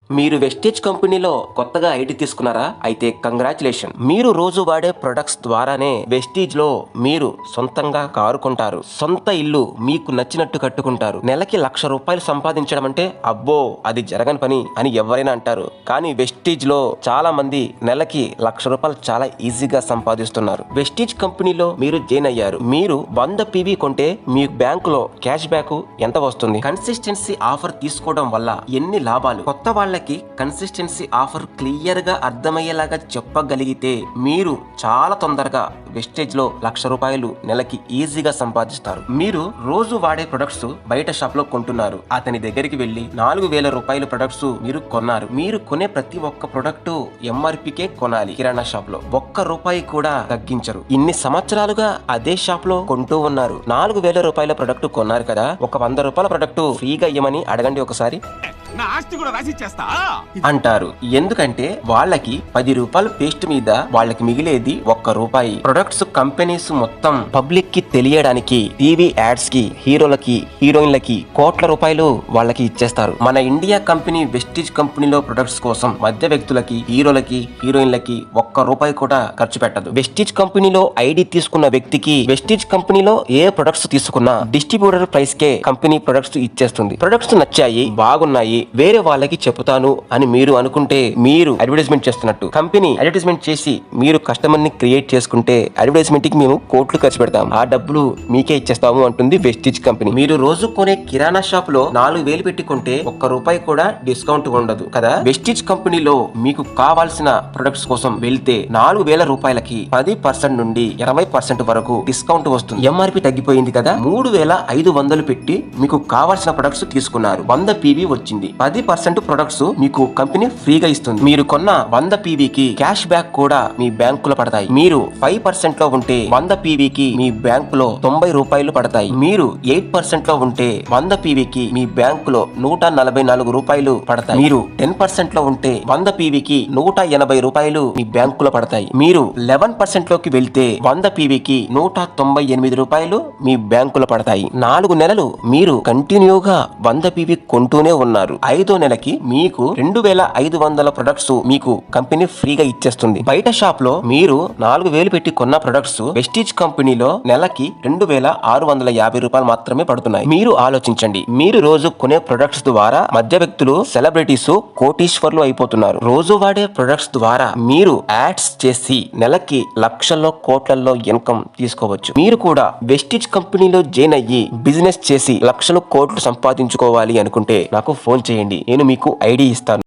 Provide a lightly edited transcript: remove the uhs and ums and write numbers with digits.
మీరు వెస్టేజ్ కంపెనీలో కొత్తగా ఐడి తీసుకున్నారా? అయితే కంగ్రాచులేషన్. మీరు రోజు వాడే ప్రొడక్ట్స్ ద్వారానే వెస్టేజ్ లో మీరు సొంతంగా కారు కొంటారు, సొంత ఇల్లు మీకు నచ్చినట్టు కట్టుకుంటారు. నెలకి ₹1,00,000 సంపాదించడం అంటే అబ్బో అది జరగని పని అని ఎవరైనా అంటారు. కానీ వెస్టేజ్ లో చాలా మంది నెలకి ₹1,00,000 చాలా ఈజీగా సంపాదిస్తున్నారు. వెస్టేజ్ కంపెనీలో మీరు జాయిన్ అయ్యారు. మీరు 100 PV కొంటే మీ బ్యాంకులో క్యాష్ బ్యాక్ ఎంత వస్తుంది? కన్సిస్టెన్సీ ఆఫర్ తీసుకోవడం వల్ల ఎన్ని లాభాలు? కొత్త వాళ్ళకి కన్సిస్టెన్సీ ఆఫర్ క్లియర్ గా అర్థమయ్యేలాగా చెప్పగలిగితే మీరు చాలా తొందరగా వెస్టేజ్ లో ₹1,00,000 నెలకి ఈజీగా సంపాదిస్తారు. మీరు రోజు వాడే ప్రొడక్ట్స్ బయట షాప్ లో కొంటున్నారు. అతని దగ్గరికి వెళ్లి ₹4,000 ప్రొడక్ట్స్ మీరు కొన్నారు. మీరు కొనే ప్రతి ఒక్క ప్రొడక్ట్ MRPకే కొనాలి. కిరాణా షాప్ లో ₹1 కూడా తగ్గించరు. ఇన్ని సంవత్సరాలుగా అదే షాప్ లో కొంటూ ఉన్నారు. ₹4,000 ప్రొడక్ట్ కొన్నారు కదా, ఒక ₹100 ప్రొడక్ట్ ఫ్రీగా ఇవ్వమని అడగండి ఒకసారి అంటారు. ఎందుకంటే వాళ్ళకి ₹10 పేస్ట్ మీద వాళ్ళకి మిగిలేది ₹1. ప్రొడక్ట్స్ కంపెనీస్ మొత్తం పబ్లిక్ కి తెలియడానికి టీవీ యాడ్స్ కి హీరోలకి హీరోయిన్లకి కోట్ల రూపాయలు వాళ్ళకి ఇచ్చేస్తారు. మన ఇండియా కంపెనీ వెస్టేజ్ కంపెనీలో ప్రొడక్ట్స్ కోసం మధ్య వ్యక్తులకి హీరోలకి హీరోయిన్లకి ₹1 కూడా ఖర్చు పెట్టదు. వెస్టేజ్ కంపెనీలో ఐడి తీసుకున్న వ్యక్తికి వెస్టేజ్ కంపెనీలో ఏ ప్రొడక్ట్స్ తీసుకున్నా డిస్ట్రిబ్యూటర్ ప్రైస్ కే కంపెనీ ప్రొడక్ట్స్ ఇచ్చేస్తుంది. ప్రొడక్ట్స్ నచ్చాయి, బాగున్నాయి, వేరే వాళ్ళకి చెప్తాను అని మీరు అనుకుంటే మీరు అడ్వర్టైజ్మెంట్ చేస్తున్నట్టు. కంపెనీ అడ్వర్టైజ్మెంట్ చేసి మీరు కస్టమర్ ని క్రియేట్ చేసుకుంటే అడ్వర్టైజ్మెంట్ కి మేము కోట్లు ఖర్చు పెడతాం, ఆ డబ్బులు మీకే ఇచ్చేస్తాము అంటుంది వెస్టేజ్ కంపెనీ. మీరు రోజు కొనే కిరాణా షాప్ లో 4,000 పెట్టి కొంటే ₹1 కూడా డిస్కౌంట్ ఉండదు కదా. వెస్టేజ్ కంపెనీలో మీకు కావాల్సిన ప్రొడక్ట్స్ కోసం వెళ్తే ₹4,000కి 10% నుండి 20% వరకు డిస్కౌంట్ వస్తుంది. MRP తగ్గిపోయింది కదా. 3,500 పెట్టి మీకు కావాల్సిన ప్రొడక్ట్స్ తీసుకున్నారు. 100 PV వచ్చింది. 10% ప్రొడక్ట్స్ మీకు కంపెనీ ఫ్రీగా ఇస్తుంది. మీరు కొన్న 100 PVకి క్యాష్ బ్యాక్ కూడా మీ బ్యాంకులో పడతాయి. మీరు 5% లో ఉంటే 100 PVకి మీ బ్యాంకులో ₹90 పడతాయి. మీరు 8% లో ఉంటే 100 PVకి మీ బ్యాంకులో ₹144 పడతాయి. మీరు 10% లో ఉంటే 100 PVకి ₹180 మీ బ్యాంకులో పడతాయి. మీరు 11% లోకి వెళ్తే 100 PVకి ₹198 మీ బ్యాంకులో పడతాయి. 4 నెలలు మీరు కంటిన్యూగా 100 PV కొంటూనే ఉన్నారు. 5వ నెలకి మీకు 2,500 ప్రొడక్ట్స్ మీకు కంపెనీ ఫ్రీగా ఇచ్చేస్తుంది. బయట షాప్ లో మీరు 4,000 పెట్టి కొన్న ప్రొడక్ట్స్ వెస్టేజ్ కంపెనీలో నెలకి ₹2,650 మాత్రమే పడుతున్నాయి. మీరు ఆలోచించండి. మీరు రోజు కొనే ప్రొడక్ట్స్ ద్వారా మధ్య వ్యక్తులు సెలబ్రిటీస్ కోటీశ్వర్లు అయిపోతున్నారు. రోజు వాడే ప్రొడక్ట్స్ ద్వారా మీరు యాడ్స్ చేసి నెలకి లక్షల్లో కోట్లలో ఇన్కమ్ తీసుకోవచ్చు. మీరు కూడా వెస్టేజ్ కంపెనీలో జాయిన్ అయ్యి బిజినెస్ చేసి లక్షలు కోట్లు సంపాదించుకోవాలి అనుకుంటే నాకు ఫోన్ చేయండి. నేను మీకు ఐడి ఇస్తాను.